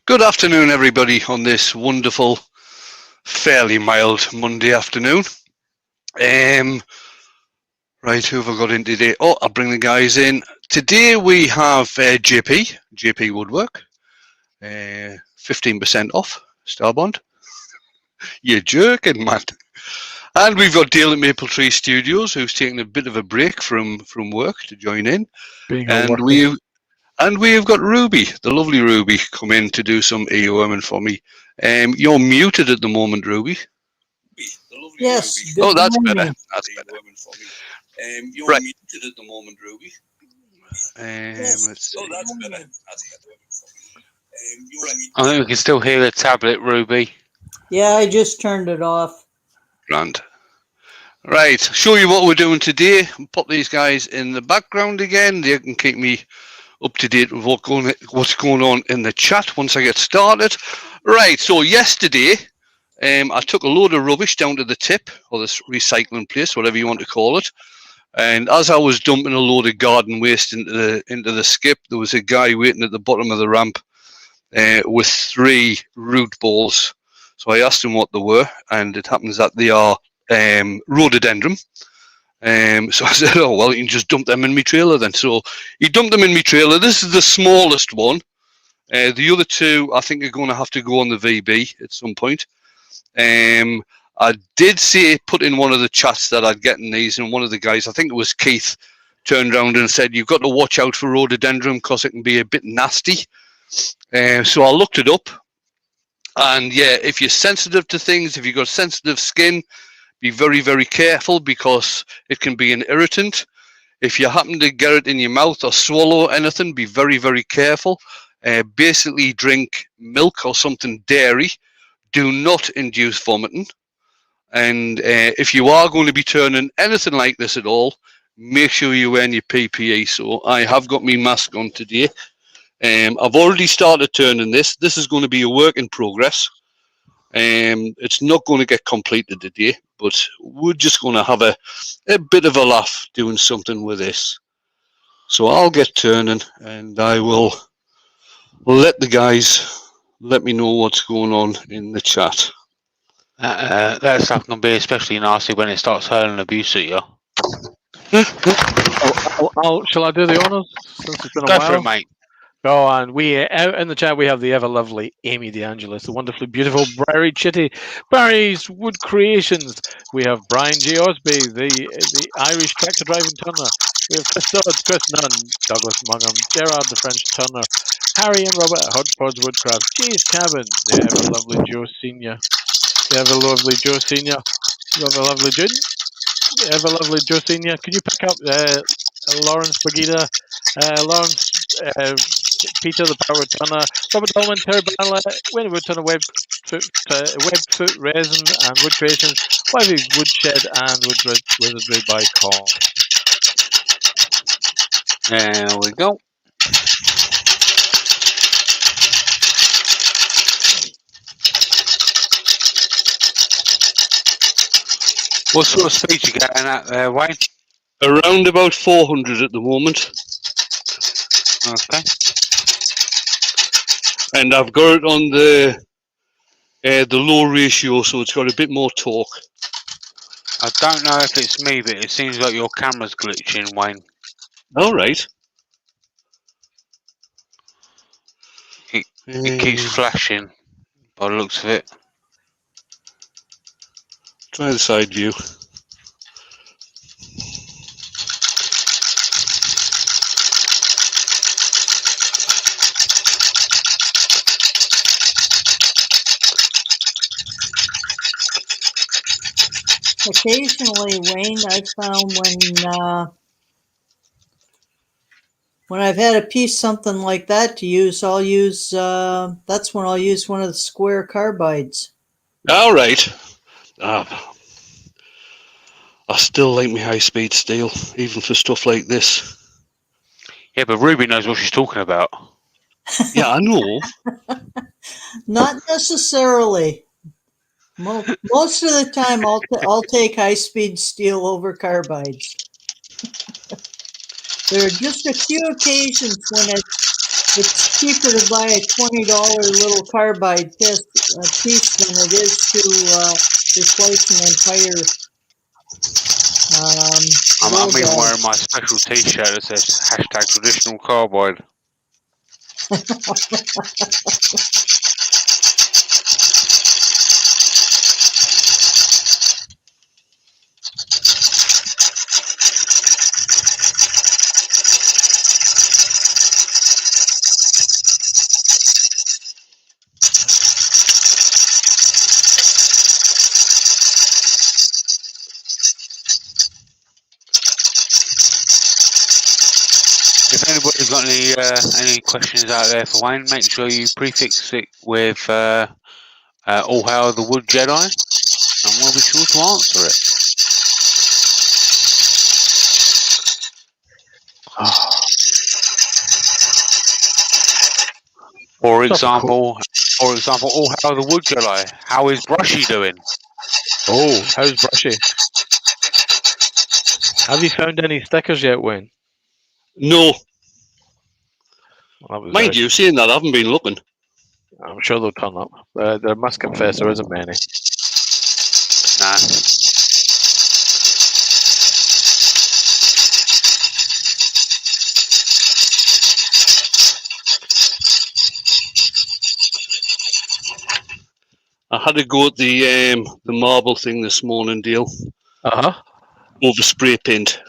Good afternoon, everybody, on this wonderful, fairly mild Monday afternoon. Right, who have I got in today? Oh, I'll bring the guys in. Today we have JP Woodwork, 15% off, Starbond. You're jerking, man. And we've got Dale at Maple Tree Studios, who's taking a bit of a break from work to join in. And we've got Ruby, the lovely Ruby, come in to do some EOMing for me. You're muted at the moment, Ruby. Yes. Oh, that's better. That's better. You're muted at the moment, Ruby. Let's see. Oh, that's better. I think we can still hear the tablet, Ruby. Yeah, I just turned it off. Grand. Right, show you what we're doing today. Pop these guys in the background again. They can keep me up to date with what's going on in the chat once I get started. Right, so yesterday I took a load of rubbish down to the tip, or this recycling place, whatever you want to call it. And as I was dumping a load of garden waste into the skip, there was a guy waiting at the bottom of the ramp with 3 root balls. So I asked him what they were, and it happens that they are rhododendron. So I said, oh, well, you can just dump them in my trailer then. So he dumped them in my trailer. This is the smallest one. The other 2, I think, are going to have to go on the VB at some point. I did put in one of the chats that I'd get in these, and one of the guys, I think it was Keith, turned around and said, you've got to watch out for rhododendron because it can be a bit nasty. So I looked it up. And yeah, if you're sensitive to things, if you've got sensitive skin, be very, very careful because it can be an irritant. If you happen to get it in your mouth or swallow anything, be very, very careful. Basically, drink milk or something dairy. Do not induce vomiting. And if you are going to be turning anything like this at all, make sure you wear your PPE. So I have got my mask on today. I've already started turning this. This is going to be a work in progress. It's not going to get completed today, but we're just going to have a bit of a laugh doing something with this. So I'll get turning, and I will let the guys let me know what's going on in the chat. That stuff can be especially nasty when it starts hurling abuse at you. Shall I do the honours? Since it's been a Go while. for it, mate. Oh, and we out in the chat we have the ever lovely Amy DeAngelis, the wonderfully beautiful Barry Chitty, Barry's Wood Creations. We have Brian G. Osby, the Irish tractor driving turner. We have Chris Dodds, Chris Nunn, Douglas Mungham, Gerard the French turner, Harry and Robert Hodgepodge Woodcraft, Jay's Cabin, the ever lovely Joe Senior, the ever lovely Joe Senior, the ever lovely June, the ever lovely Joe Senior. Can you pick up Lawrence Bagita, Lawrence Peter the Power Turner, Robert Dolman, Terry Banla, Wayne Woodturner, Webfoot Resin and Wood Creations, Wivey Woodshed and Wood Wizardry by Kong. There we go. What sort of speed you getting at there, Wayne? Around about 400 at the moment. Okay. And I've got it on the low ratio, so it's got a bit more torque. I don't know if it's me, but it seems like your camera's glitching, Wayne. All right. It keeps flashing by the looks of it. Try the side view. Occasionally, Wayne, I've found when I've had a piece something like that to use, I'll use that's when I'll use one of the square carbides. All right. I still like my high-speed steel, even for stuff like this. Yeah, but Ruby knows what she's talking about. Yeah, I know. Not necessarily. Most of the time, I'll take high-speed steel over carbides. There are just a few occasions when It's cheaper to buy a $20 little carbide piece than it is to replace an entire. I'm load even of- wearing my special T-shirt that says #traditional carbide. If anybody's got any questions out there for Wayne, make sure you prefix it with "All Hail the Wood Jedi," and we'll be sure to answer it. For example, "All Hail the Wood Jedi." How is Brushy doing? Oh, how's Brushy? Have you found any stickers yet, Wayne? No, Well, that was mind very- you, saying that, I haven't been looking. I'm sure they'll turn up. There must confess there isn't many. Nah. I had to go at the marble thing this morning, Dale, Uh huh. over spray paint.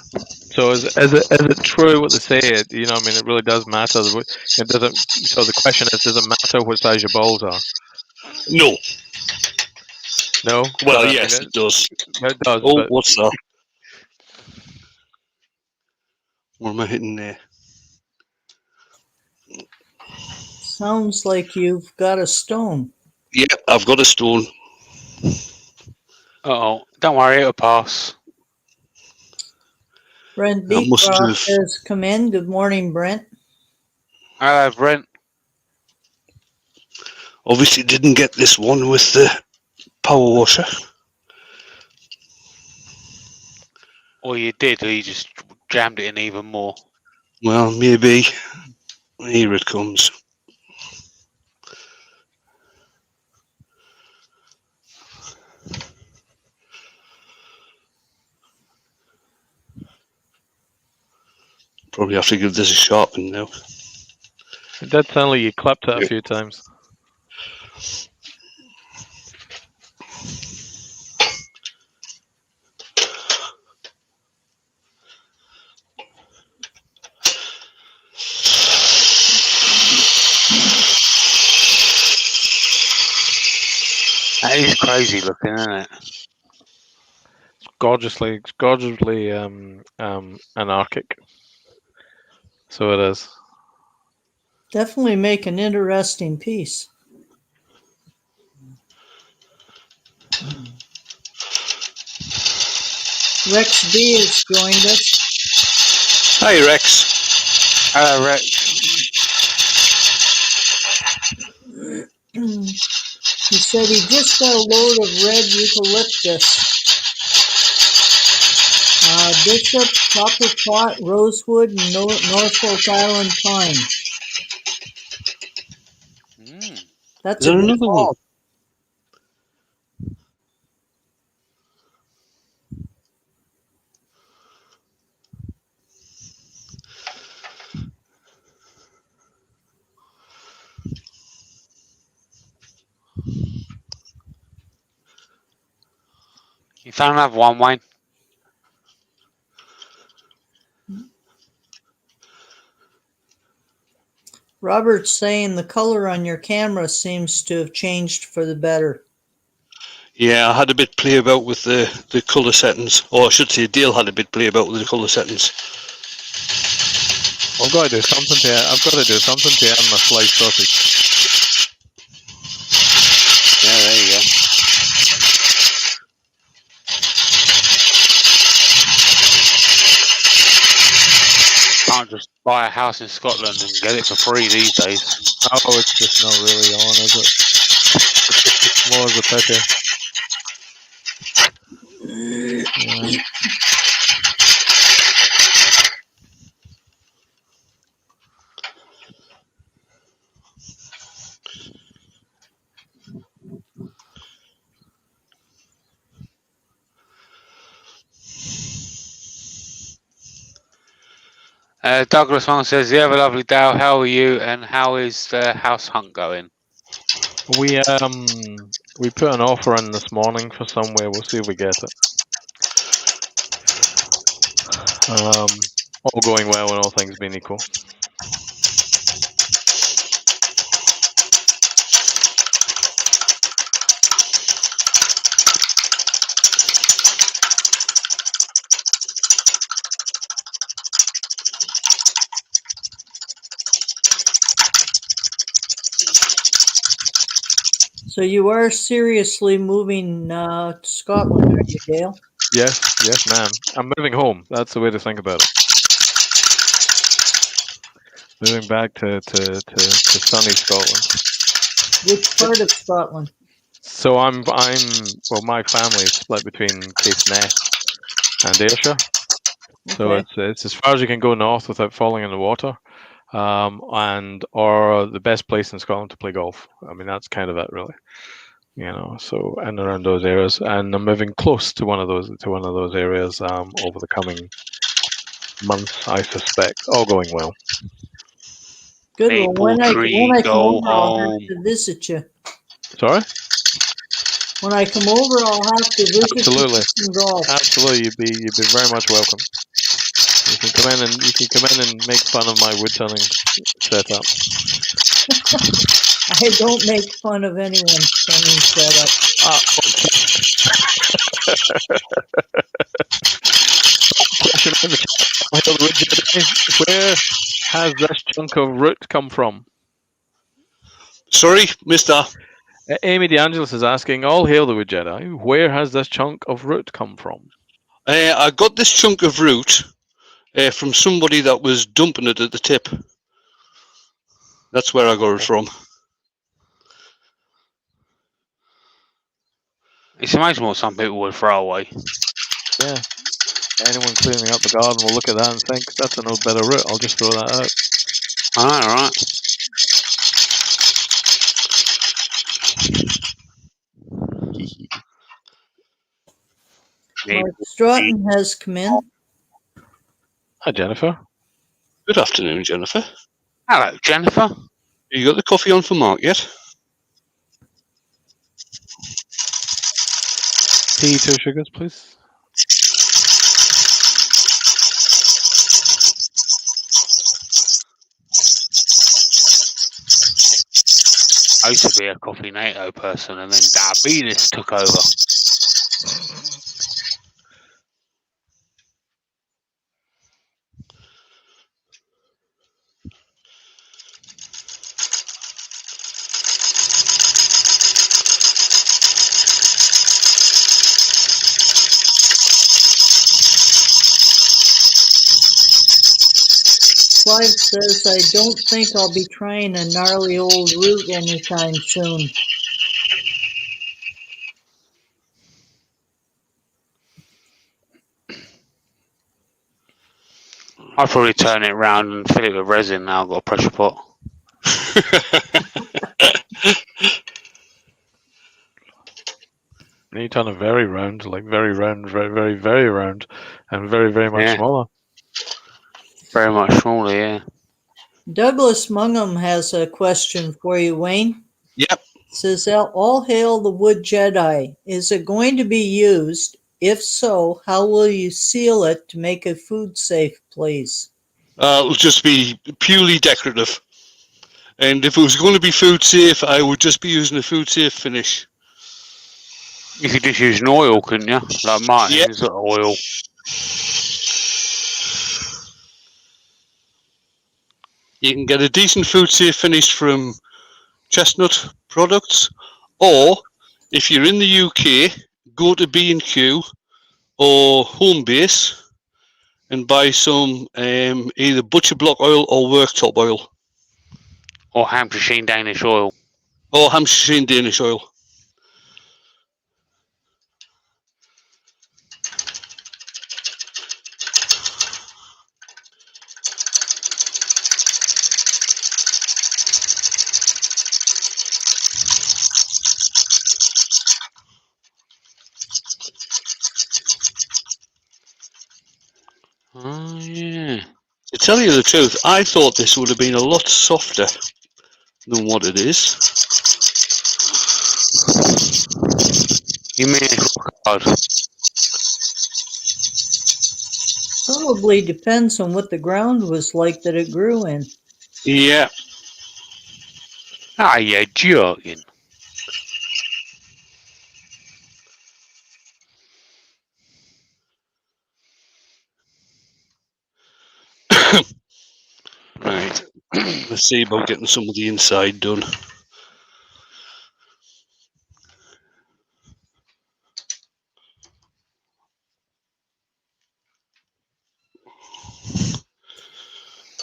So is it true what they say? You know, I mean, it really does matter. It doesn't. So the question is, does it matter what size your balls are? No. No. Well, But, I yes, mean, it does. it does. Oh, But what's that? What am I hitting there? Sounds like you've got a stone. Yeah, I've got a stone. Uh-oh. Don't worry, it'll pass. Brent That must Beecroft have- has come in. Good morning, Brent. Hello, Brent. Obviously didn't get this one with the power washer. Or you did, or you just jammed it in even more. Well, maybe. Here it comes. Probably have to give this a sharpen now. it did sound like you clipped it a few times. That is crazy looking, isn't it? It's gorgeously anarchic. So it is. Definitely make an interesting piece. Rex B has joined us. Hi, Rex. Hello, Rex. He said he just got a load of red eucalyptus. Bishop, copper pot, rosewood, and Norfolk Island pine. That's Is there a good another one? haul. You found another one, Wayne? Robert's saying the color on your camera seems to have changed for the better. Yeah, I had a bit play about with the colour settings. Or I should say Dale had a bit play about with the colour settings. I've got to do something to earn my sliced sausage. Yeah, there you go. Can't just buy a house in Scotland and get it for free these days. Oh, it's just not really on, is it? It's more as a pity. Yeah. Douglas Wong says, "The ever lovely Dale, how are you? And how is the house hunt going?" We put an offer in this morning for somewhere. We'll see if we get it. All going well and all things being equal. So you are seriously moving to Scotland, are you, Dale? Yes, ma'am. I'm moving home. That's the way to think about it. Moving back to sunny Scotland. Which part of Scotland? So well, my family is split between Caithness and Ayrshire. So Okay. it's as far as you can go north without falling in the water, or the best place in Scotland to play golf. I mean, that's kind of it, really. So and around those areas, and I'm moving close to one of those areas over the coming months, I suspect. All going well. Good. Well, when I come over, I'll have home. to visit you. Sorry? When I come over, I'll have to visit Absolutely. you and golf. Absolutely, you'd be very much welcome. You can come in and make fun of my wood turning setup. I don't make fun of anyone's turning setup. Question in the chat. Where has this chunk of root come from? Sorry, Mister. Amy DeAngelis is asking, all hail the Wood Jedi, where has this chunk of root come from? I got this chunk of root from somebody that was dumping it at the tip. That's where I got it from. It's amazing what some people would throw away. Yeah. Anyone cleaning up the garden will look at that and think, that's an old better root, I'll just throw that out. All right. Mark Stratton has come in. Hi, Jennifer. Good afternoon, Jennifer. Hello, Jennifer. You got the coffee on for Mark yet? Tea, 2 sugars, please. I used to be a coffee NATO person, and then diabetes took over. Clive says, I don't think I'll be trying a gnarly old root anytime soon. I'll probably turn it around and fill it with resin now. I've got a pressure pot. You turn it very round, like very round, very, very, very round, and very, very much smaller. Very much smaller, yeah. Douglas Mungham has a question for you, Wayne. Yep. Says, all hail the Wood Jedi. Is it going to be used? If so, how will you seal it to make it food safe, please? It'll just be purely decorative. And if it was going to be food safe, I would just be using a food safe finish. You could just use an oil, couldn't you? Like Martin's oil. You can get a decent food safe finish from Chestnut products, or if you're in the UK, go to B&Q or Homebase and buy some either butcher block oil or worktop oil. Or Hampshire Sheen Danish oil. Or Hampshire Sheen Danish oil. Oh, yeah. tell you the truth, I thought this would have been a lot softer than what it is. You mean it's rock hard? Probably depends on what the ground was like that it grew in. Yeah. Ah, you're joking. Right. Let's see about getting some of the inside done.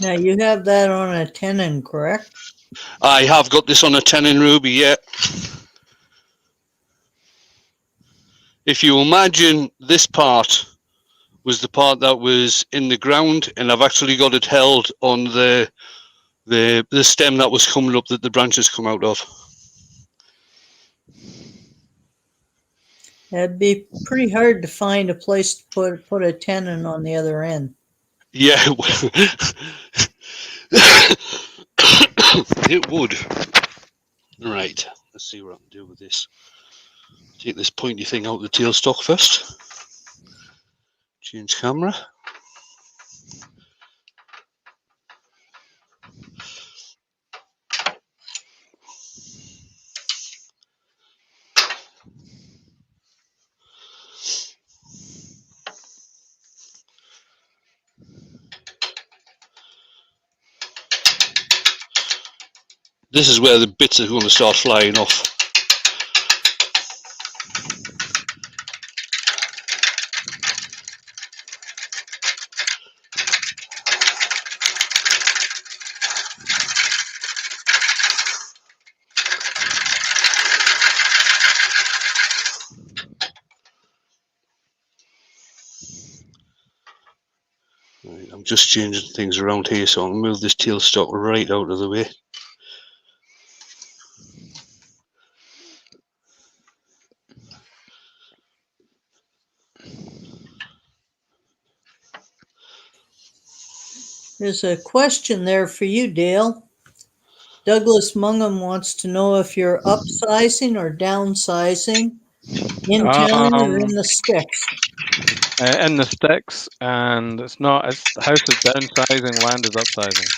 Now you have that on a tenon, correct? I have got this on a tenon ruby, yeah. If you imagine this part was the part that was in the ground, and I've actually got it held on the stem that was coming up that the branches come out of. It'd be pretty hard to find a place to put a tenon on the other end. Yeah, it would. Right, let's see what I can do with this. Take this pointy thing out of the tailstock first. Change camera. This is where the bits are going to start flying off. Right, I'm just changing things around here, so I'll move this tailstock right out of the way. There's a question there for you, Dale. Douglas Mungham wants to know if you're upsizing or downsizing in town or in the sticks. In the sticks, and it's not. It's the house is downsizing, land is upsizing.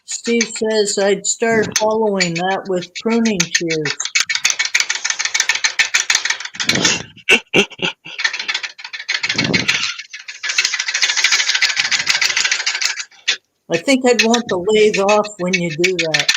Steve says I'd start following that with pruning shears. I think I'd want the lathe off when you do that.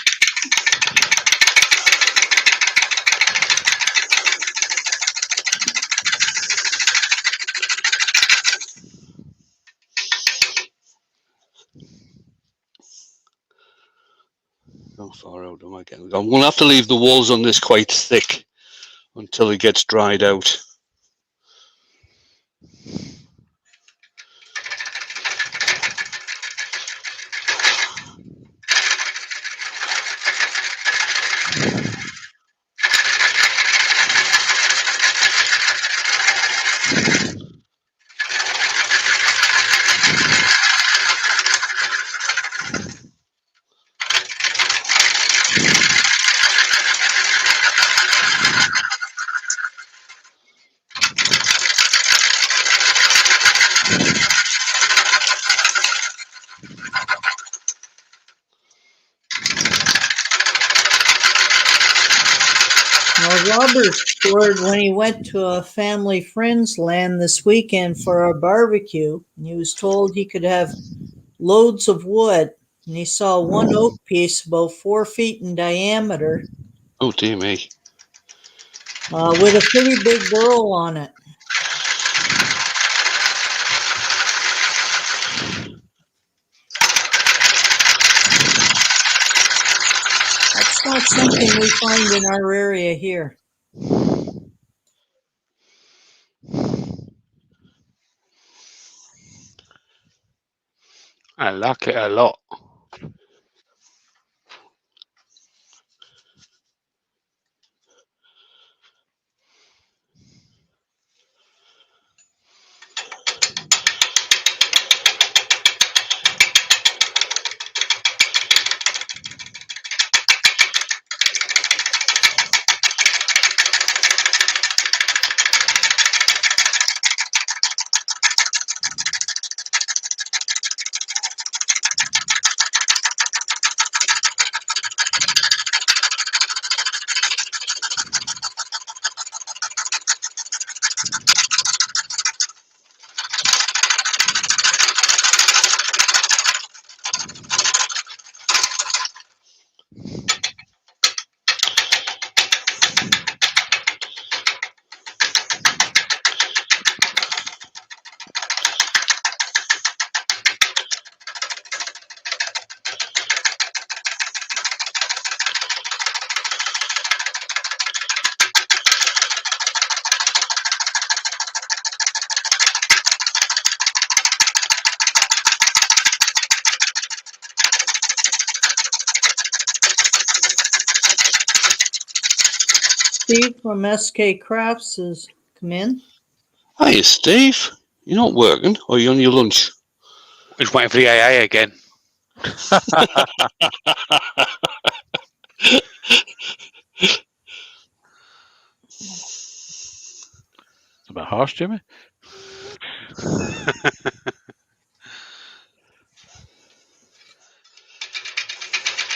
How far out am I getting? I'm going to have to leave the walls on this quite thick until it gets dried out. Robert scored when he went to a family friend's land this weekend for a barbecue. And he was told he could have loads of wood. And he saw one oak piece about 4 feet in diameter. Oh, dear me. With a pretty big burl on it. That's not something we find in our area here. I like it a lot. Steve from SK Crafts has come in. Hi, Steve. You're not working, or you're on your lunch? He's waiting for the AA again. It's a bit harsh, Jimmy.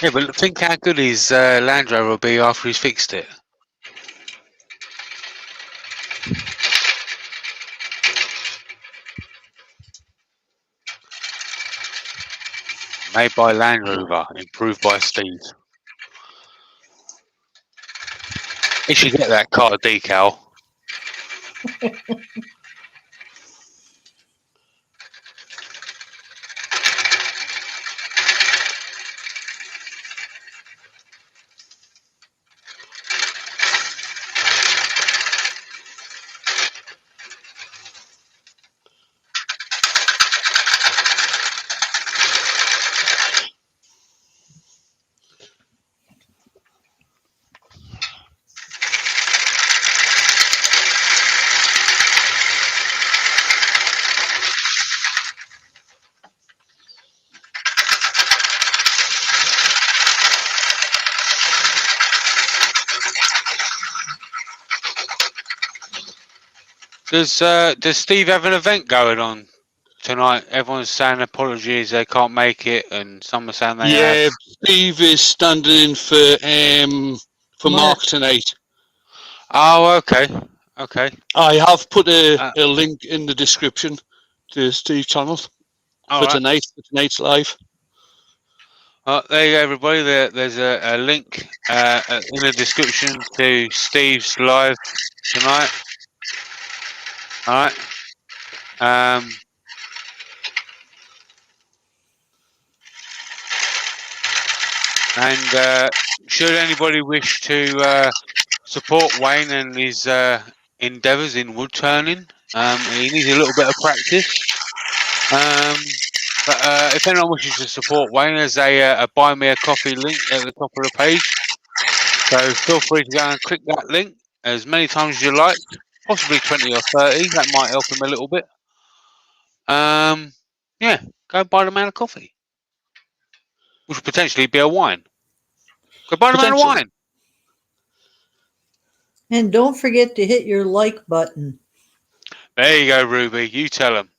Yeah, but think how good his Land Rover will be after he's fixed it. Made by Land Rover, improved by Steve. He should get that car decal. Does Steve have an event going on tonight? Everyone's saying apologies, they can't make it, and some are saying they have. Steve is standing in for Mark tonight. Oh, okay. Okay. I have put a link in the description to Steve's channel for tonight's live. There you go, everybody. There's a link in the description to Steve's live tonight. All right. And should anybody wish to support Wayne and his endeavours in wood turning, he needs a little bit of practice. But if anyone wishes to support Wayne, there's a buy me a coffee link at the top of the page. So feel free to go and click that link as many times as you like, possibly 20 or 30. That might help him a little bit. Yeah, go buy the man a coffee, which would potentially be a wine. Go buy the man a wine. And don't forget to hit your like button. There you go, Ruby. You tell him.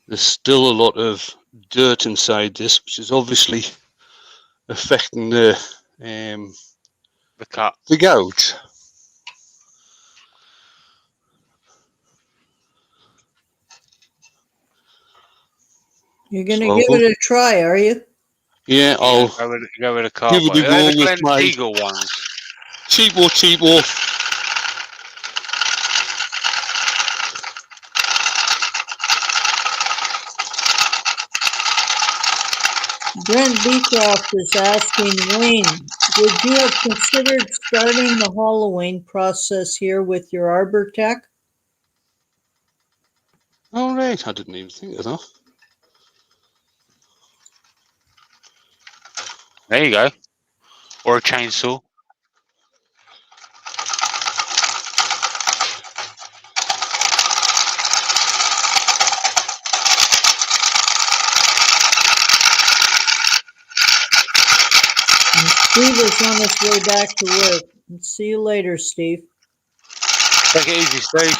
There's still a lot of dirt inside this, which is obviously affecting the cut, the gouge. You're going to give it a try, are you? Yeah, I'll go with a car. give it a go with my Eagle ones. Cheapo. Brent Beecroft is asking, Wayne, would you have considered starting the Halloween process here with your Arbor Tech? All right, I didn't even think of that. There you go. Or a chainsaw. Steve is on his way back to work. See you later, Steve. Take it easy, Steve.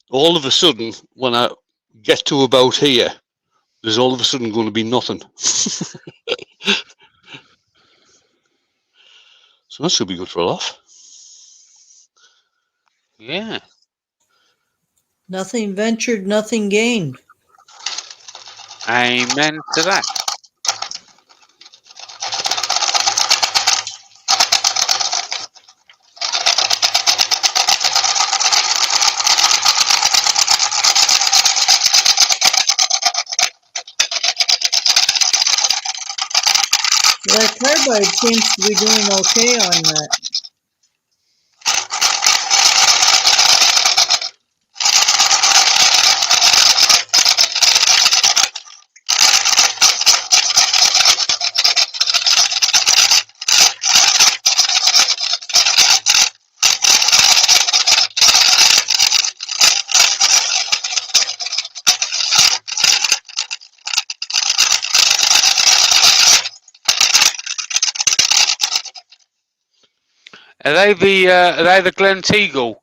All of a sudden, when I get to about here, there's all of a sudden going to be nothing. So that should be good for a laugh. Yeah. Nothing ventured, nothing gained. Amen to that. That carbide seems to be doing okay on that. Are they the Glen Teagle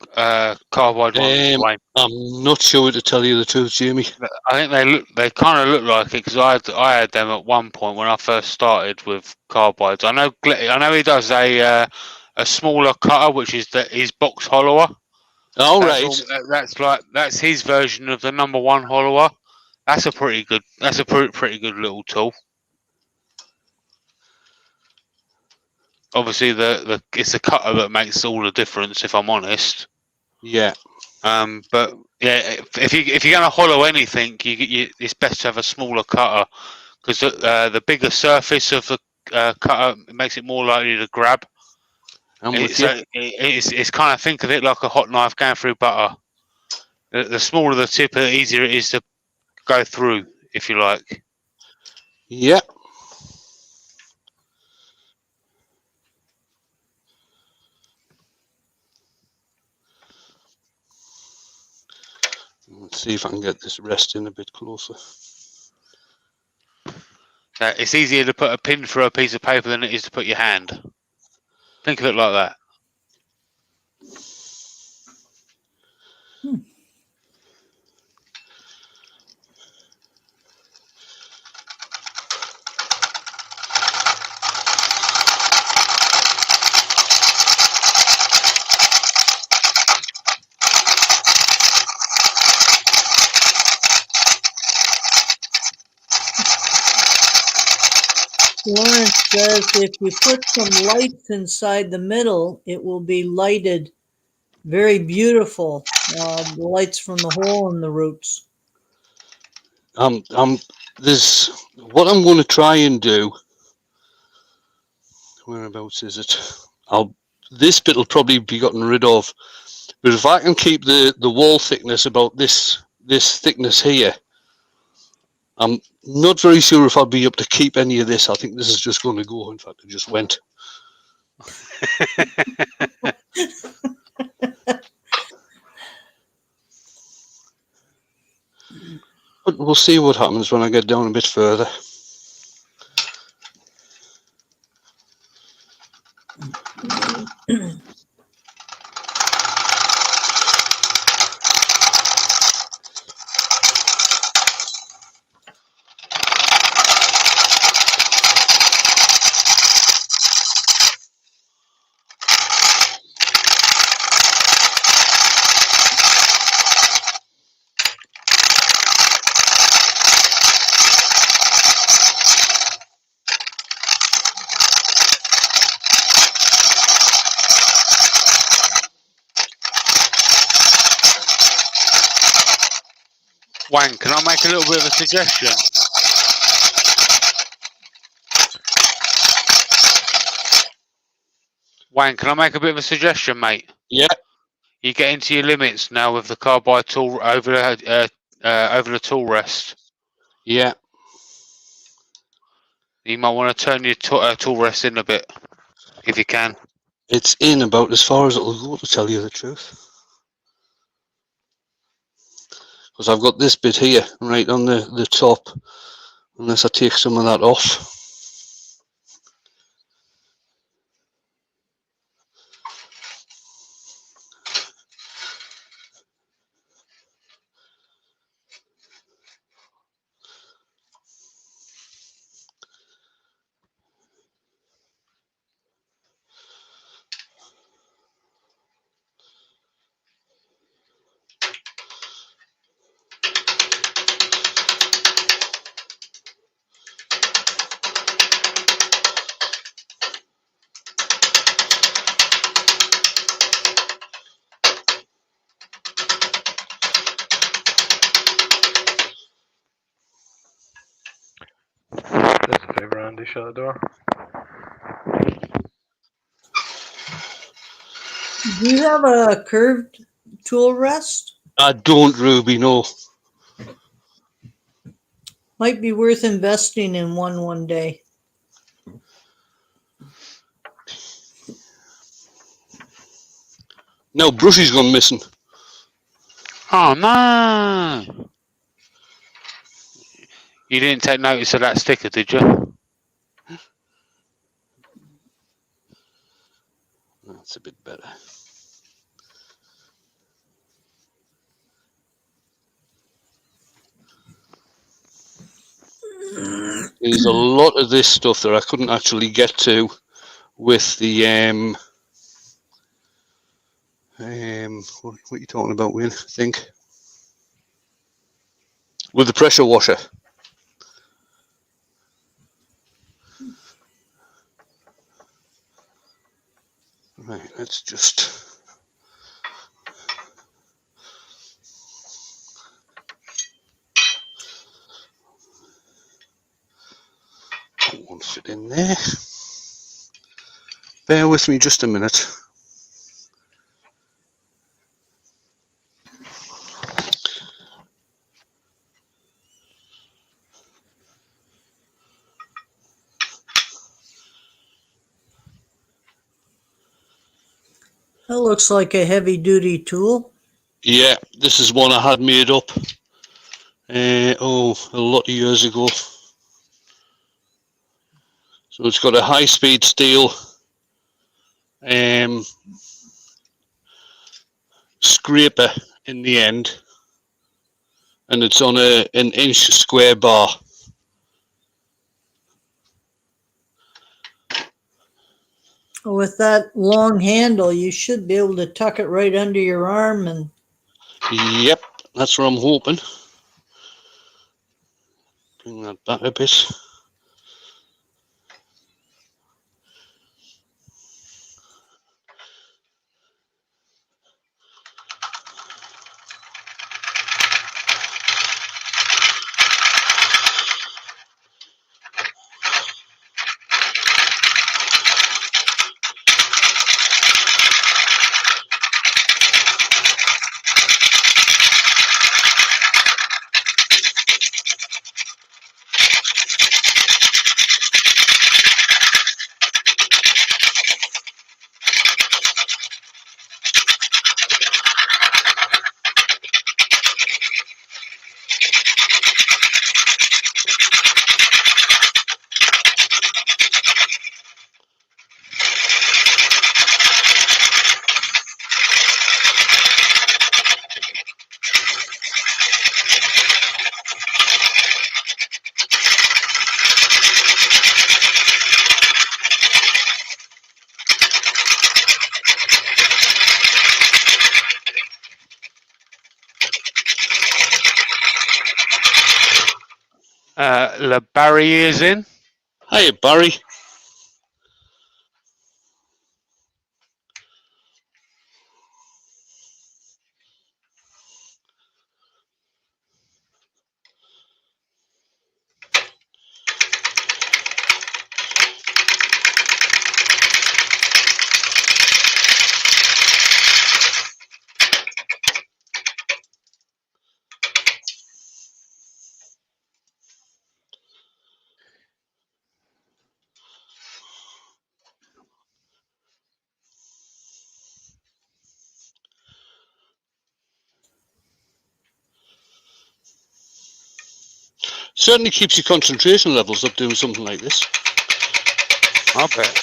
carbide ones, Wayne? I'm not sure to tell you the truth, Jamie. I think they kind of look like it because I had them at one point when I first started with carbides. I know he does a smaller cutter, which is his box hollower. All That's right. that's his version of the number one hollower. That's a pretty good pretty good little tool. Obviously, it's the cutter that makes all the difference. If I'm honest. Yeah. But yeah, if you're going to hollow anything, it's best to have a smaller cutter because the bigger surface of the cutter makes it more likely to grab. I'm with you. So it's kind of, think of it like a hot knife going through butter. The smaller the tip, the easier it is to go through, if you like. Yeah. Let's see if I can get this resting a bit closer. It's easier to put a pin through a piece of paper than it is to put your hand. Think of it like that. Lawrence says if you put some lights inside the middle, it will be lighted very beautiful. The lights from the hole in the roots. There's what I'm going to try and do. Whereabouts is it? This bit will probably be gotten rid of, but if I can keep the wall thickness about this thickness here, I'm not very sure if I'll be able to keep any of this. I think this is just going to go. In fact, it just went. But we'll see what happens when I get down a bit further. Wayne, can I make a little bit of a suggestion? Wayne, can I make a bit of a suggestion, mate? Yeah. You get into your limits now with the carbide tool over the tool rest. Yeah. You might want to turn your tool rest in a bit, if you can. It's in about as far as it'll go, to tell you the truth. Because I've got this bit here, right on the top, unless I take some of that off. favour, Andy. Shut the door. Do you have a curved tool rest? I don't, Ruby, no. Might be worth investing in one day. Now Brushy's gone missing. Oh no! You didn't take notice of that sticker, did you? That's a bit better. There's a lot of this stuff that I couldn't actually get to with the what are you talking about, Wayne? I think with the pressure washer. Right, let's just. That won't fit in there. Bear with me just a minute. That looks like a heavy duty tool. Yeah, this is one I had made up. A lot of years ago. So it's got a high-speed steel scraper in the end, and it's on an inch square bar. With that long handle, you should be able to tuck it right under your arm and Yep, that's what I'm hoping. Bring that back a bit. Barry is in. Hiya, Barry. Certainly keeps your concentration levels up doing something like this. I bet.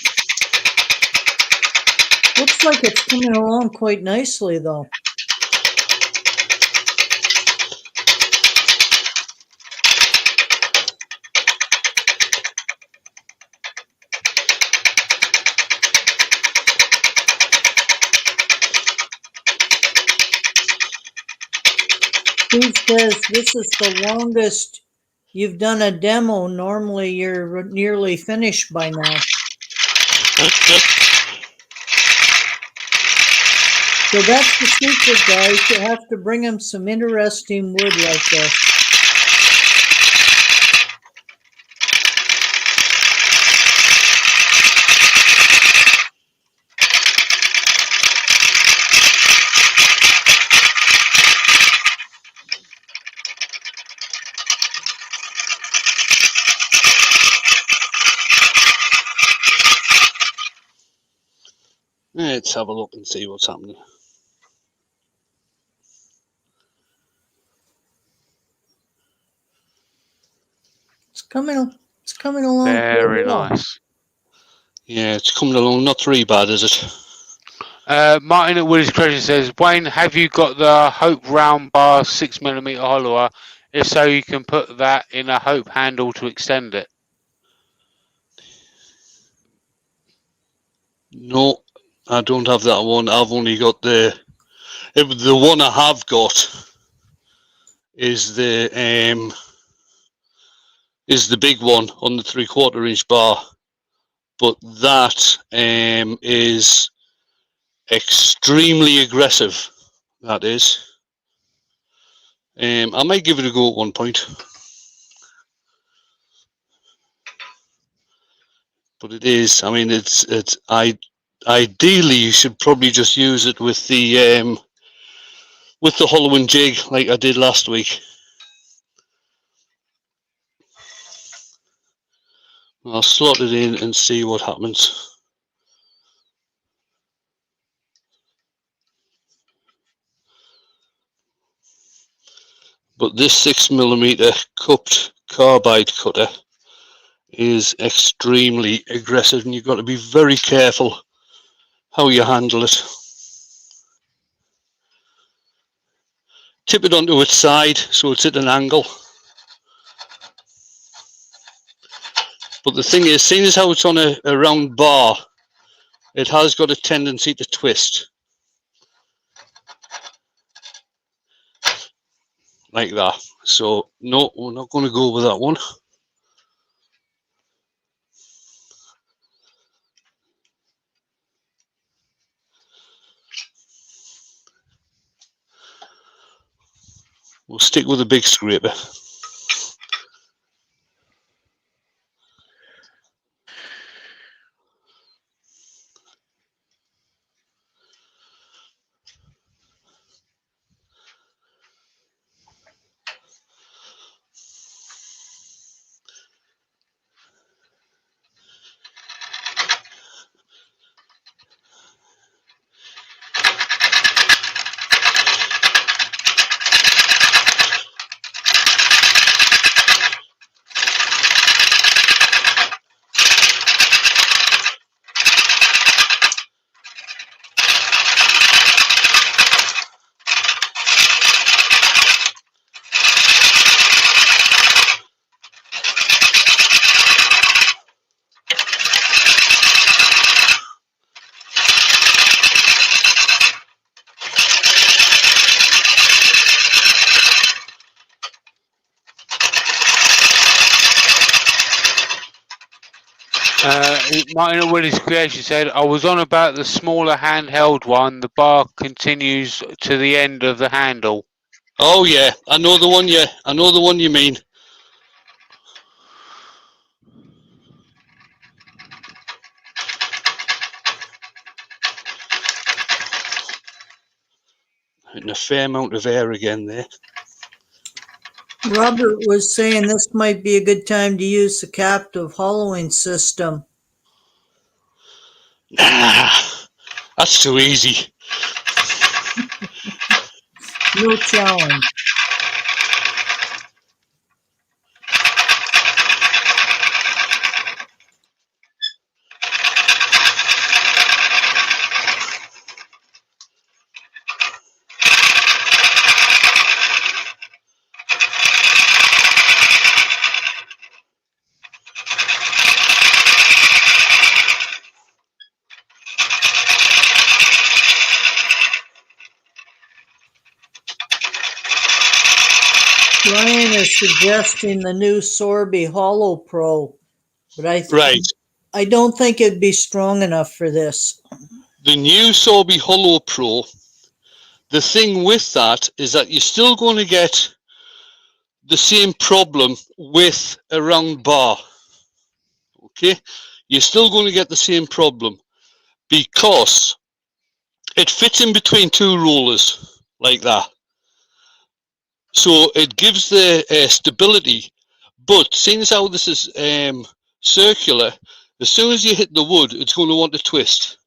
looks like it's coming along quite nicely though. Steve says this is the longest you've done a demo. Normally you're nearly finished by now. So that's the secret, guys. You have to bring them some interesting wood like this. Let's have a look and see what's happening. It's coming along. Very quite well. nice. Yeah, it's coming along not very bad, is it? Martin at Willie's Creation says, Wayne, have you got the Hope round bar 6mm hollower? If so, you can put that in a Hope handle to extend it. No, I don't have that one. I've only got the one I have got is the big one on the 3/4 inch bar, but that is extremely aggressive. That is. I might give it a go at one point, but it is. I mean, ideally you should probably just use it with the hollowing jig like I did last week. I'll slot it in and see what happens. But this 6mm cupped carbide cutter is extremely aggressive, and you've got to be very careful how you handle it. Tip it onto its side so it's at an angle. But the thing is, seeing as how it's on a round bar, it has got a tendency to twist. Like that. So, no, we're not going to go with that one. We'll stick with a big scraper. Martin at Willie's Creation said, I was on about the smaller handheld one. The bar continues to the end of the handle. Oh yeah, I know the one. Yeah, I know the one you mean. And a fair amount of air again there. Robert was saying this might be a good time to use the captive hollowing system. Nah, that's too easy. No challenge. Brian is suggesting the new Sorby Hollow Pro, but I don't think it'd be strong enough for this. The new Sorby Hollow Pro, the thing with that is that you're still going to get the same problem with a round bar. Okay, you're still going to get the same problem because it fits in between two rollers like that. So it gives the stability, but seeing as how this is circular, as soon as you hit the wood, it's going to want to twist.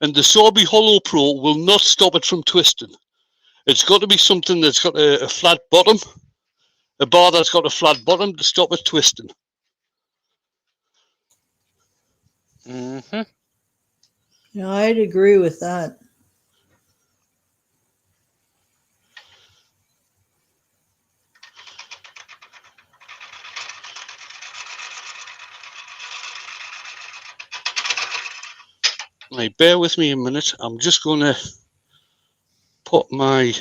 and the Sorby Hollow Pro will not stop it from twisting. It's got to be something that's got a flat bottom, a bar that's got a flat bottom to stop it twisting. Mm-hmm. Yeah, I'd agree with that. Right, bear with me a minute. I'm just going to put my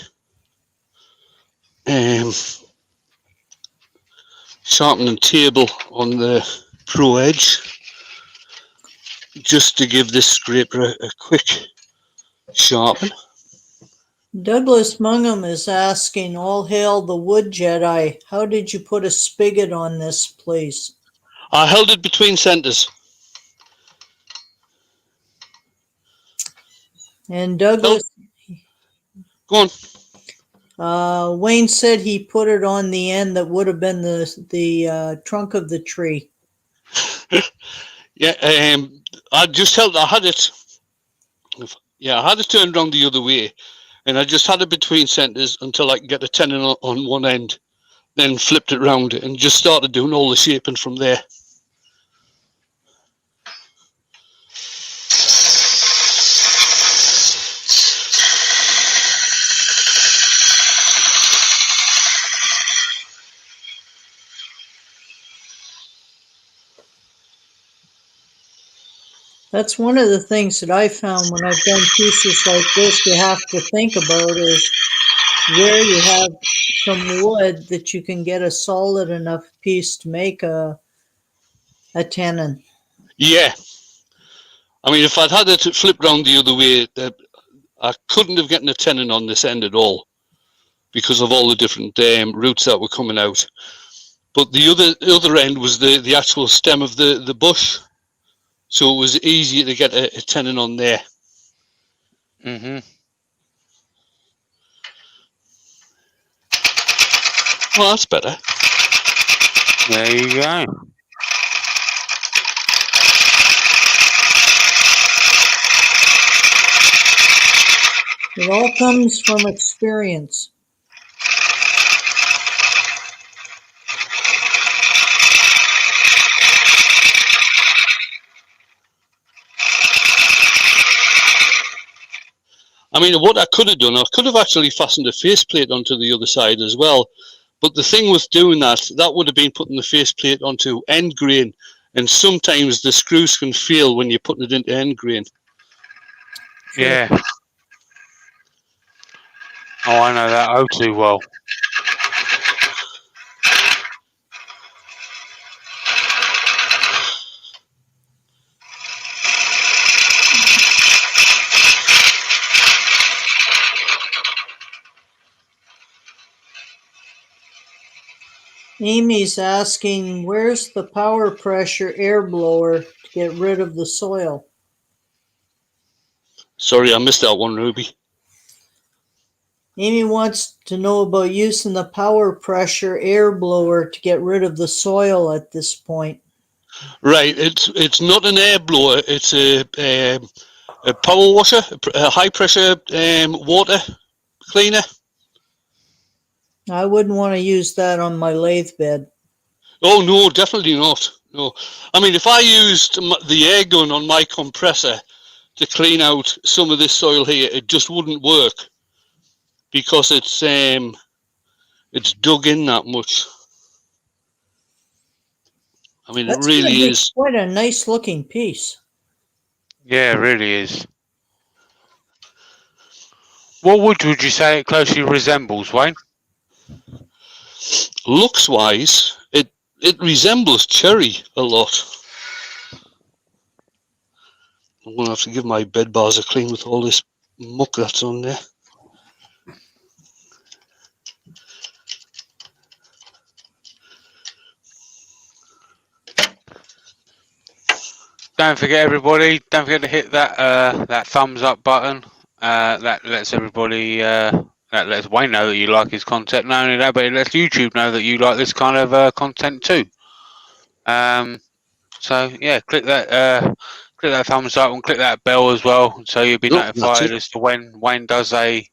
sharpening table on the Pro Edge just to give this scraper a quick sharpen. Douglas Mungham is asking, all hail the Wood Jedi. How did you put a spigot on this, please? I held it between centers. And Douglas, Go on. Wayne said he put it on the end that would have been the trunk of the tree. Yeah, I just held. I had it. Yeah, I had it turned around the other way, and I just had it between centers until I could get a tenon on one end. Then flipped it round and just started doing all the shaping from there. That's one of the things that I found when I've done pieces like this you have to think about is where you have some wood that you can get a solid enough piece to make a tenon. Yeah. I mean, if I'd had it flipped round the other way, I couldn't have gotten a tenon on this end at all because of all the different roots that were coming out. But the other end was the actual stem of the bush, so it was easier to get a tenon on there. Mm-hmm. Well, that's better. There you go. It all comes from experience. I mean, what I could have done, I could have actually fastened a faceplate onto the other side as well. But the thing with doing that would have been putting the faceplate onto end grain. And sometimes the screws can fail when you're putting it into end grain. Yeah. Oh, I know that oh too well. Amy's asking, where's the power pressure air blower to get rid of the soil? Sorry, I missed that one, Ruby. Amy wants to know about using the power pressure air blower to get rid of the soil at this point. Right, it's not an air blower. It's a power washer, a high pressure water cleaner. I wouldn't want to use that on my lathe bed. Oh no, definitely not. No, I mean if I used the air gun on my compressor to clean out some of this soil here, it just wouldn't work because it's dug in that much. I mean, That's it really gonna be is quite a nice looking piece. Yeah, it really is. What wood would you say it closely resembles, Wayne? looks wise. It resembles cherry a lot. I'm gonna have to give my bed bars a clean with all this muck that's on there. Don't forget, everybody. Don't forget to hit that that thumbs up button. That lets everybody. That lets Wayne know that you like his content. Not only that, but it lets YouTube know that you like this kind of content too. So yeah, click click that thumbs up and click that bell as well, so you'll be Yep, that's notified it. as to when Wayne does a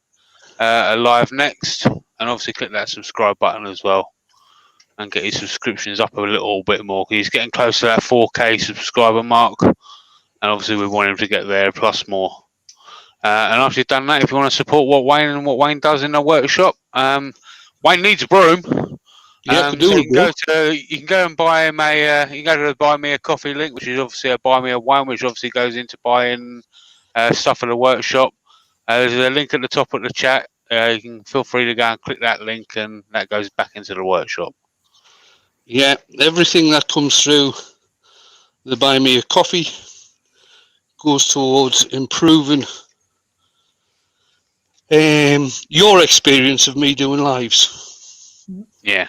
live next. And obviously click that subscribe button as well, and get his subscriptions up a little bit more, because he's getting close to that 4K subscriber mark, and obviously we want him to get there plus more. And after you've done that, if you want to support what Wayne does in the workshop, Wayne needs a broom. Yeah, So you can go and buy him you can go to the Buy Me a Coffee link, which is obviously a Buy Me a Wine, which obviously goes into buying stuff for the workshop. There's a link at the top of the chat. You can feel free to go and click that link, and that goes back into the workshop. Yeah, everything that comes through the Buy Me a Coffee goes towards improving your experience of me doing lives. Yeah.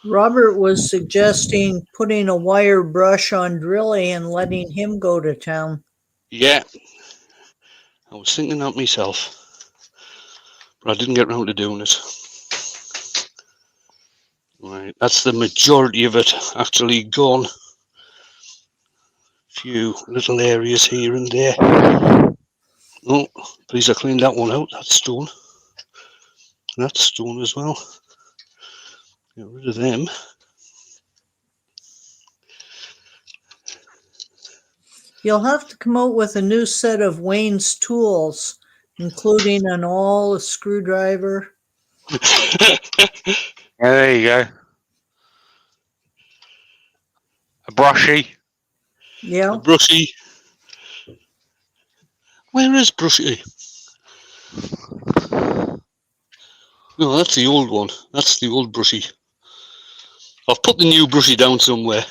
Robert was suggesting putting a wire brush on Drilly and letting him go to town. Yeah, I was thinking that myself, but I didn't get round to doing it. Right, that's the majority of it actually gone. Few little areas here and there. Oh, please I cleaned that one out. That's stone. That's stone as well. Get rid of them. You'll have to come out with a new set of Wayne's tools, including an a screwdriver. There you go. A brushy. Yeah. A brushy. Where is brushy? No, that's the old one. That's the old brushy. I've put the new brushy down somewhere.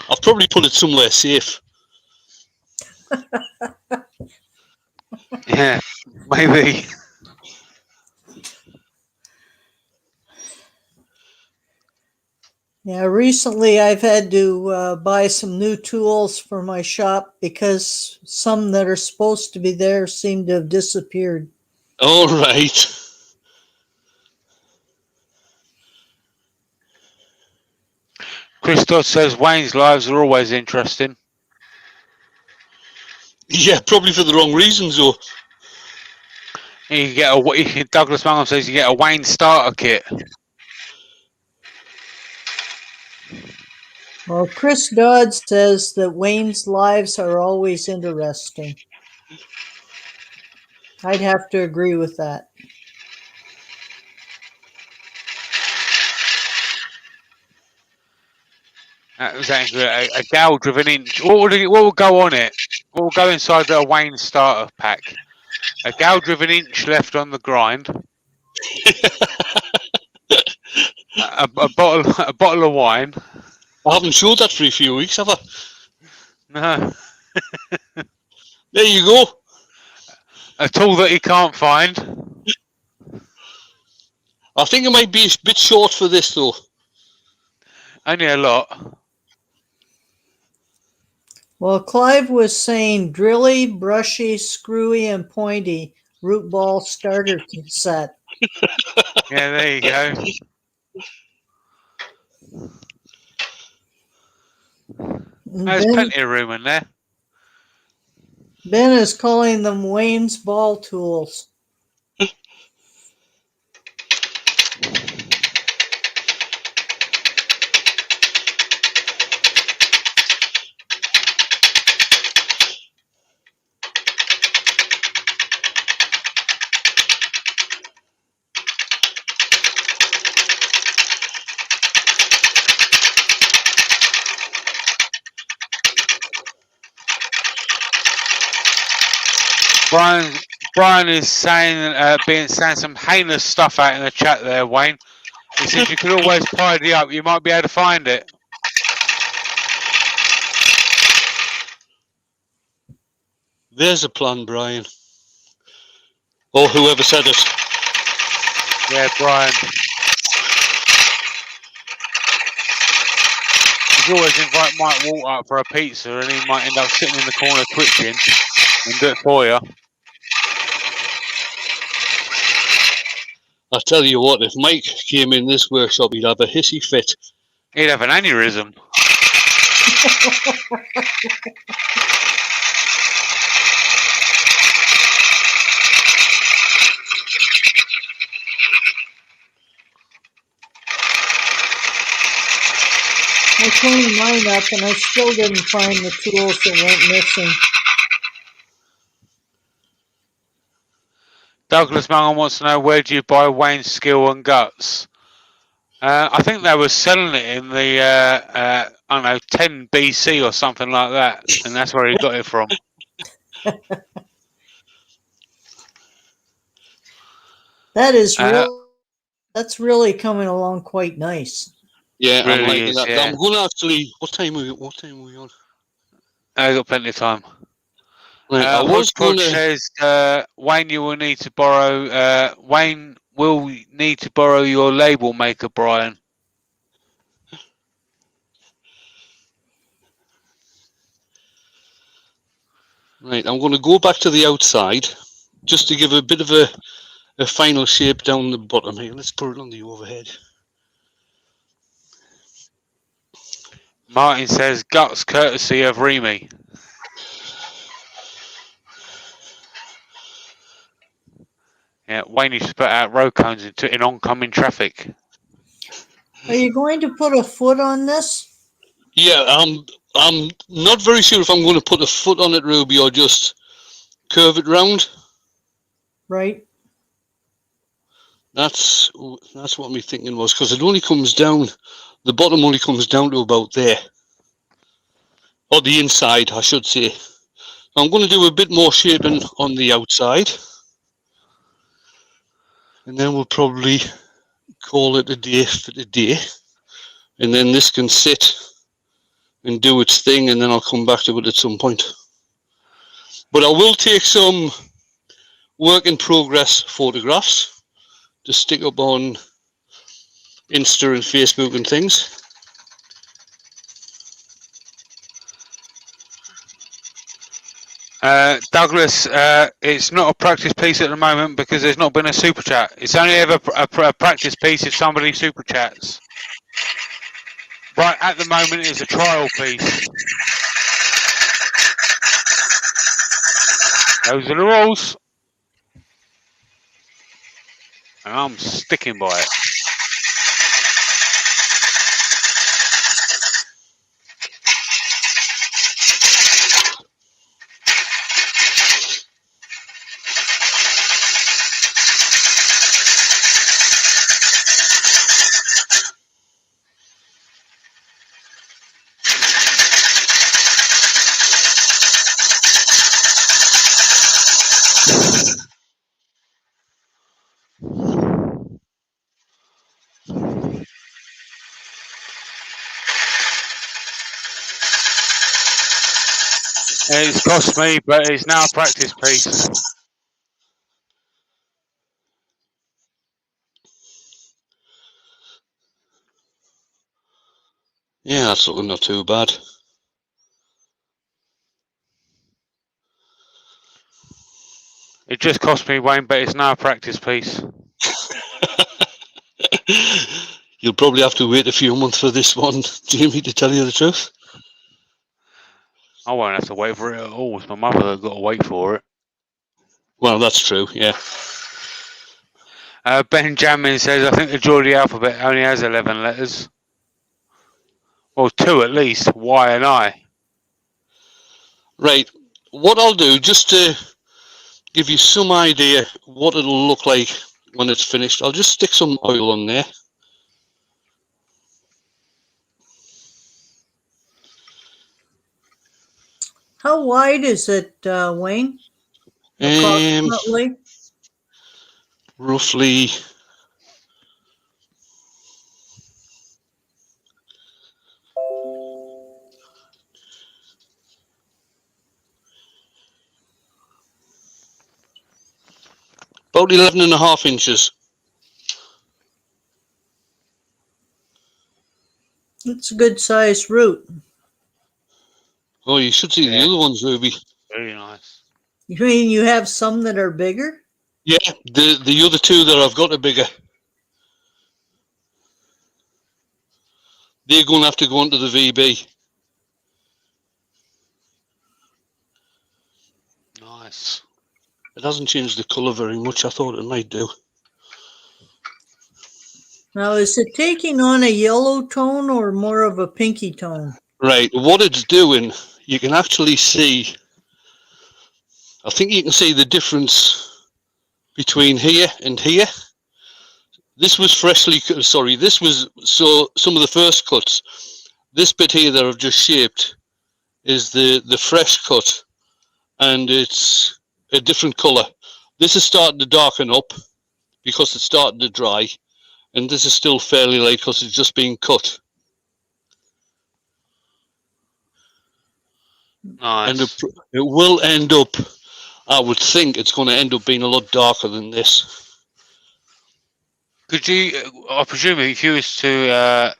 I've probably put it somewhere safe. Yeah, maybe. Yeah, recently I've had to buy some new tools for my shop because some that are supposed to be there seem to have disappeared. All right. Chris Dodd says Wayne's lives are always interesting. Yeah, probably for the wrong reasons though. You can get Douglas Mangum says you get a Wayne starter kit. Well, Chris Dodd says that Wayne's lives are always interesting. I'd have to agree with that. That was actually a gouge of an inch. What will go on it? What will go inside the Wayne starter pack? A gouge of an inch left on the grind. a bottle of wine. I haven't showed that for a few weeks, have I? No. There you go. A tool that he can't find. I think it might be a bit short for this though. Only a lot. Well, Clive was saying drilly, brushy, screwy, and pointy root ball starter set. Yeah, there you go. There's plenty of room in there. Ben is calling them Wayne's ball tools. Brian is saying some heinous stuff out in the chat there, Wayne. He says you could always tidy up. You might be able to find it. There's a plan, Brian. Or whoever said it. Yeah, Brian. You could always invite Mike Walter up for a pizza, and he might end up sitting in the corner twitching and do it for you. I tell you what, if Mike came in this workshop, he'd have a hissy fit. He'd have an aneurysm. I cleaned mine up and I still didn't find the tools that went missing. Douglas Mangan wants to know, where do you buy Wayne's Skill and Guts? I think they were selling it in the, I don't know, 10 BC or something like that. And that's where he got it from. That is that's really coming along quite nice. Yeah, I'm Really liking is, that. yeah. I'm going to actually. What time are we on? I got plenty of time. Right, I was going Hodgepodge to. says, Wayne, you will need to borrow. Wayne will need to borrow your label maker, Brian. Right, I'm going to go back to the outside just to give a bit of a final shape down the bottom here. Let's put it on the overhead. Martin says, Guts courtesy of Remy. Yeah, Wayne used to put out road cones in oncoming traffic. Are you going to put a foot on this? Yeah, I'm not very sure if I'm going to put a foot on it, Ruby, or just curve it round. Right. That's what my thinking was, because it only comes down, the bottom only comes down to about there, or the inside, I should say. I'm going to do a bit more shaping on the outside, and then we'll probably call it a day for today, and then this can sit and do its thing, and then I'll come back to it at some point. But I will take some work in progress photographs to stick up on Insta and Facebook and things. Douglas, it's not a practice piece at the moment because there's not been a super chat. It's only ever a practice piece if somebody super chats. Right at the moment, it's a trial piece. Those are the rules. And I'm sticking by it. It's cost me, but it's now a practice piece. Yeah, that's looking not too bad. It just cost me, Wayne, but it's now a practice piece. You'll probably have to wait a few months for this one, Jamie, to tell you the truth. I won't have to wait for it at all. It's my mother that got to wait for it. Well, that's true, yeah. Benjamin says, I think the Geordie alphabet only has 11 letters. Well, 2 at least, Y and I. Right, what I'll do, just to give you some idea what it'll look like when it's finished, I'll just stick some oil on there. How wide is it, Wayne? Approximately? Roughly about 11.5 inches. It's a good sized root. Oh, you should see the other ones, Ruby. Very nice. You mean you have some that are bigger? Yeah, the other two that I've got are bigger. They're going to have to go onto the VB. Nice. It hasn't changed the colour very much. I thought it might do. Now, is it taking on a yellow tone or more of a pinky tone? Right, what it's doing, you can actually see, I think you can see the difference between here and here. This was freshly, sorry, this was, so some of the first cuts. This bit here that I've just shaped is the fresh cut, and it's a different colour. This is starting to darken up because it's starting to dry, and this is still fairly light because it's just being cut. Nice. And it will end up, I would think it's going to end up being a lot darker than this. Could you, I presume if you was to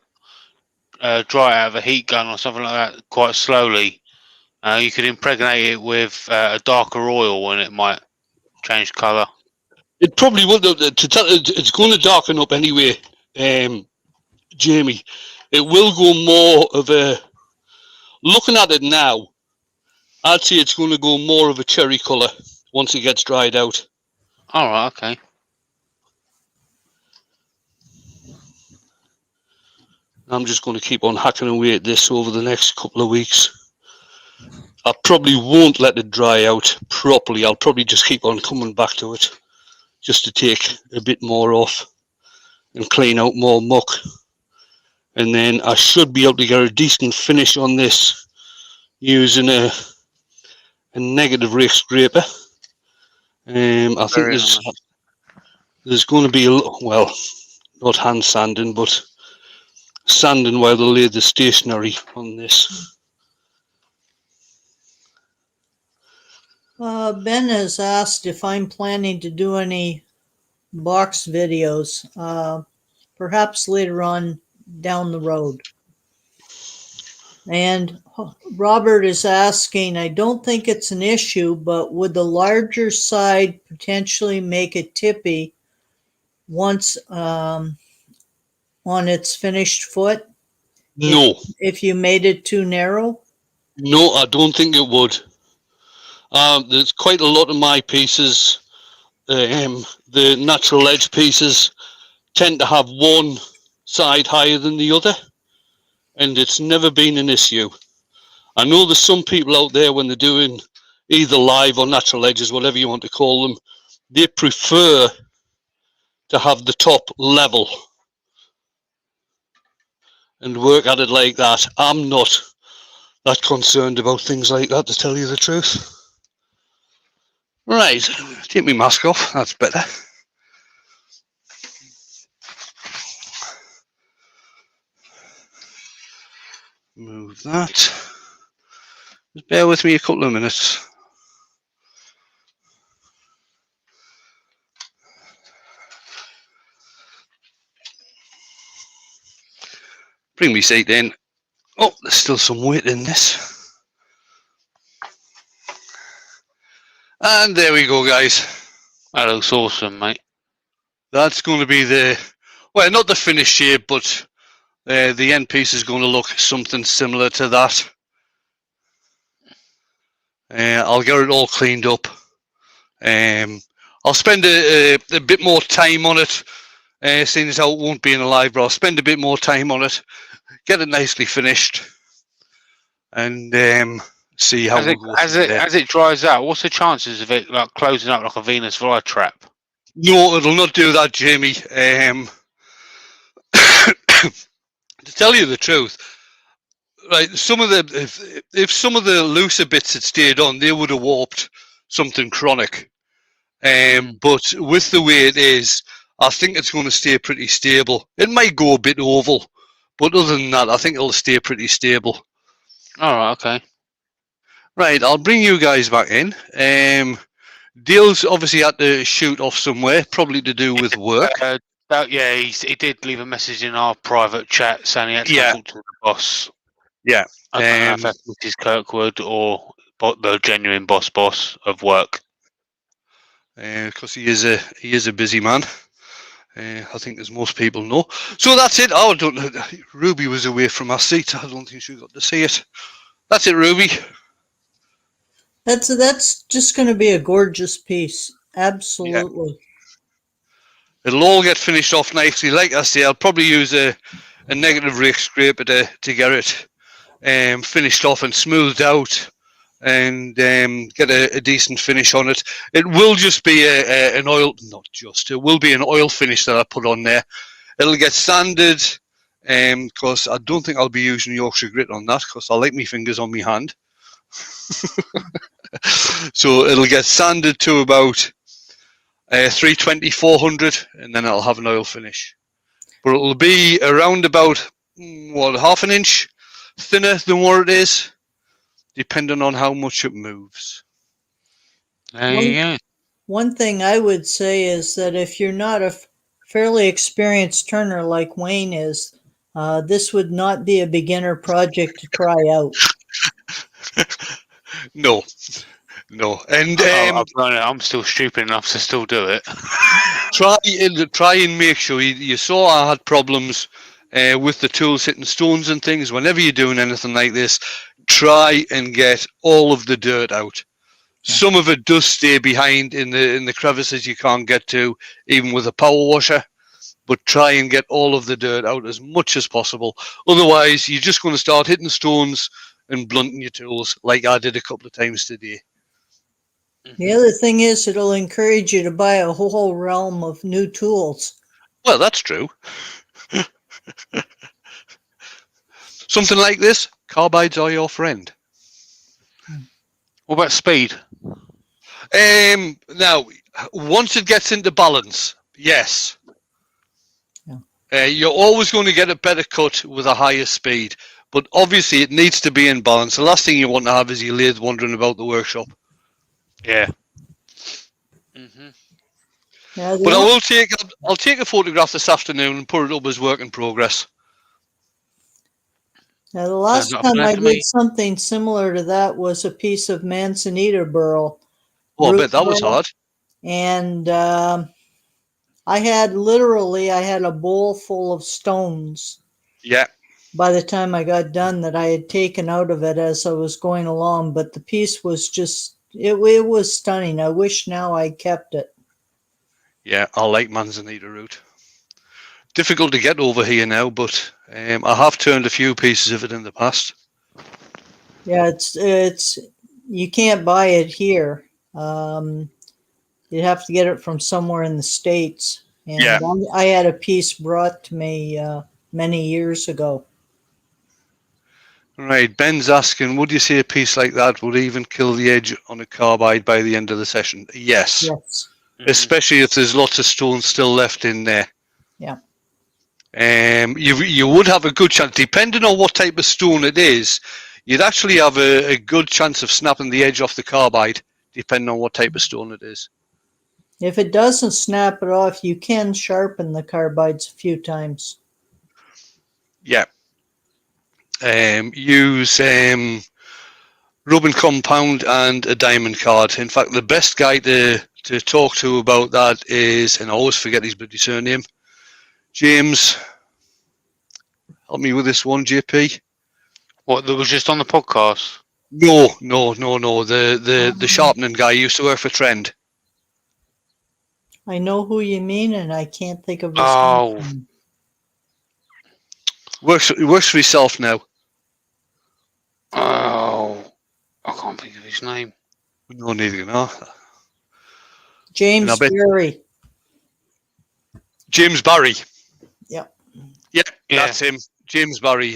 dry it out of a heat gun or something like that quite slowly, you could impregnate it with a darker oil and it might change colour. It probably will. It's going to darken up anyway, Jamie. It will go more of a, looking at it now, I'd say it's going to go more of a cherry colour once it gets dried out. All right, okay. I'm just going to keep on hacking away at this over the next couple of weeks. I probably won't let it dry out properly. I'll probably just keep on coming back to it just to take a bit more off and clean out more muck. And then I should be able to get a decent finish on this using a negative rake scraper. I think there's going to be a little, well, not hand sanding, but sanding while they lay the stationery on this. Ben has asked if I'm planning to do any box videos, perhaps later on down the road. And Robert is asking, I don't think it's an issue, but would the larger side potentially make it tippy once on its finished foot? No. If you made it too narrow? No, I don't think it would. There's quite a lot of my pieces, the natural edge pieces, tend to have one side higher than the other, and it's never been an issue. I know there's some people out there when they're doing either live or natural edges, whatever you want to call them, they prefer to have the top level and work at it like that. I'm not that concerned about things like that, to tell you the truth. Right, take my mask off, that's better. Move that. Just bear with me a couple of minutes. Bring me seat in. Oh, there's still some weight in this. And there we go, guys. That looks awesome, mate. That's going to be the, well, not the finished shape, but the end piece is going to look something similar to that. I'll get it all cleaned up. I'll spend a bit more time on it, seeing as how it won't be in a live, but I'll spend a bit more time on it, get it nicely finished, and see how as it dries out. What's the chances of it like closing up like a Venus flytrap? No, it'll not do that, Jamie. To tell you the truth, right, some of the if some of the looser bits had stayed on, they would have warped something chronic. But with the way it is, I think it's going to stay pretty stable. It might go a bit oval, but other than that, I think it'll stay pretty stable. All right, okay. Right, I'll bring you guys back in. Dale's obviously had to shoot off somewhere, probably to do with work. Yeah, he did leave a message in our private chat saying he had to talk to the boss. Yeah. I don't know if that's Mrs. Kirkwood or the genuine boss of work. Because he is a busy man. I think as most people know. So that's it. Oh, I don't know. Ruby was away from her seat. I don't think she got to see it. That's it, Ruby. That's just going to be a gorgeous piece. Absolutely. It'll all get finished off nicely. Like I say, I'll probably use a negative rake scraper to get it finished off and smoothed out, and get a decent finish on it. It will just be an oil, it will be an oil finish that I put on there. It'll get sanded, because I don't think I'll be using Yorkshire grit on that, because I like my fingers on my hand. So it'll get sanded to about 320, 400, and then it'll have an oil finish. But it'll be around about, half an inch thinner than what it is, depending on how much it moves. There you go. One thing I would say is that if you're not a fairly experienced turner like Wayne is, this would not be a beginner project to try out. No. And I'm still stupid enough to still do it. try and make sure you saw I had problems with the tools hitting stones and things. Whenever you're doing anything like this, try and get all of the dirt out. Some of it does stay behind in the crevices you can't get to, even with a power washer. But try and get all of the dirt out as much as possible. Otherwise, you're just going to start hitting stones and blunting your tools, like I did a couple of times today. The other thing is it'll encourage you to buy a whole realm of new tools. Well, that's true. Something like this, carbides are your friend. What about speed? Now, once it gets into balance, yes. Yeah. You're always going to get a better cut with a higher speed, but obviously it needs to be in balance. The last thing you want to have is your lathe wandering about the workshop. Yeah. But I'll take a photograph this afternoon and put it up as work in progress. Now, the last time I did something similar to that was a piece of Manzanita burl. Oh, I bet that was hard. And I had a bowl full of stones. Yeah. By the time I got done, that I had taken out of it as I was going along, but the piece was just, it was stunning. I wish now I kept it. Yeah, I like Manzanita root. Difficult to get over here now, but I have turned a few pieces of it in the past. Yeah, it's you can't buy it here. You'd have to get it from somewhere in the States. And yeah. I had a piece brought to me many years ago. Right, Ben's asking, would you say a piece like that would even kill the edge on a carbide by the end of the session? Yes. Yes. Especially if there's lots of stones still left in there. Yeah. You would have a good chance, depending on what type of stone it is, you'd actually have a good chance of snapping the edge off the carbide, depending on what type of stone it is. If it doesn't snap it off, you can sharpen the carbides a few times. Yeah. Use rubbing compound and a diamond card. In fact, the best guy to talk to about that is, and I always forget his bloody surname, James. Help me with this one, JP. What, that was just on the podcast? No. The sharpening guy used to work for Trend. I know who you mean, and I can't think of his name. Works for himself now. Oh, I can't think of his name. No, neither can I. James Barry. James Barry. Yep. Yeah, that's him. James Barry.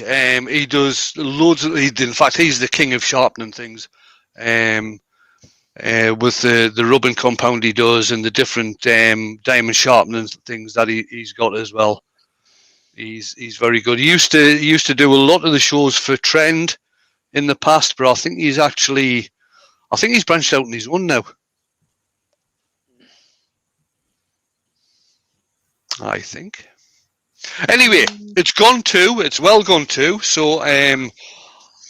He does loads of. In fact, he's the king of sharpening things. With the rubbing compound he does, and the different diamond sharpening things that he's got as well. He's very good. He used to do a lot of the shows for Trend in the past, but I think he's branched out on his own now. I think. Anyway, it's well gone too. So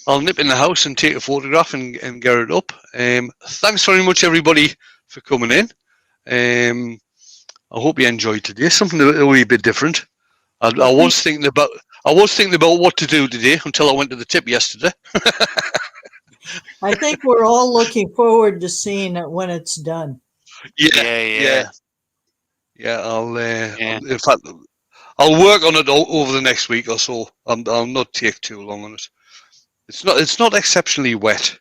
I'll nip in the house and take a photograph and get it up. Thanks very much, everybody, for coming in. I hope you enjoyed today. Something a wee bit different. I was thinking about what to do today until I went to the tip yesterday. I think we're all looking forward to seeing it when it's done. Yeah. Yeah, Yeah. in fact, I'll work on it over the next week or so. I'll not take too long on it. It's not exceptionally wet.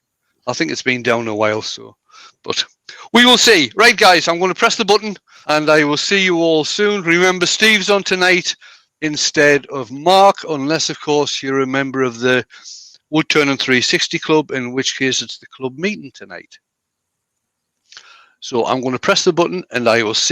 I think it's been down a while, so, but we will see. Right, guys, I'm going to press the button, and I will see you all soon. Remember, Steve's on tonight instead of Mark, unless, of course, you're a member of the Wood Turning 360 Club, in which case it's the club meeting tonight. So I'm going to press the button, and I will see